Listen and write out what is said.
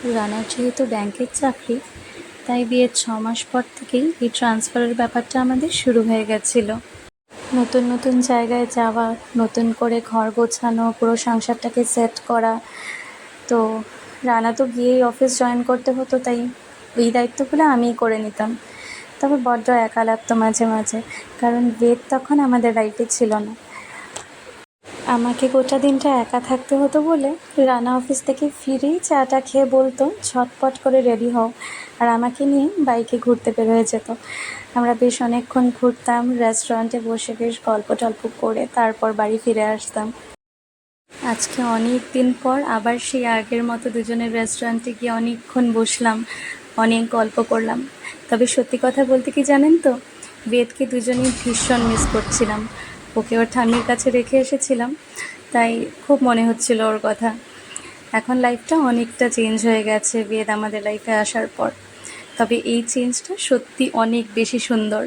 রানার যেহেতু ব্যাংকের চাকরি, তাই বিয়ের 6 মাস পর থেকেই এই ট্রান্সফারের ব্যাপারটা আমাদের শুরু হয়ে গেছিলো। নতুন নতুন জায়গায় যাওয়া, নতুন করে ঘর গোছানো, পুরো সংসারটাকে সেট করা। তো রানা তো গিয়েই অফিস জয়েন করতে হতো, তাই এই দায়িত্বগুলো আমিই করে নিতাম। তবে বড্ড একা লাগতো মাঝে মাঝে, কারণ বেদ তখন আমাদের লাইফে ছিল না। আমাকে গোটা দিনটা একা থাকতে হতো বলে রানা অফিস থেকে ফিরেই চাটা খেয়ে বলতো, ঝটপট করে রেডি হও, আর আমাকে নিয়ে বাইকে ঘুরতে বের হয়ে যেত। আমরা বেশ অনেকক্ষণ ঘুরতাম, রেস্টুরেন্টে বসে বেশ গল্প টল্প করে তারপর বাড়ি ফিরে আসতাম। আজকে অনেক দিন পর আবার সেই আগের মতো দুজনের রেস্টুরেন্টে গিয়ে অনেকক্ষণ বসলাম, অনেক গল্প করলাম। তবে সত্যি কথা বলতে কি জানেন তো, বেদকে দুজনেই ভীষণ মিস করছিলাম। ওকে ওর ঠাম্মির কাছে রেখে এসেছিলাম, তাই খুব মনে হচ্ছিল ওর কথা। এখন লাইফটা অনেকটা চেঞ্জ হয়ে গেছে বেদ আমাদের লাইফে আসার পর। তবে এই চেঞ্জটা সত্যি অনেক বেশি সুন্দর।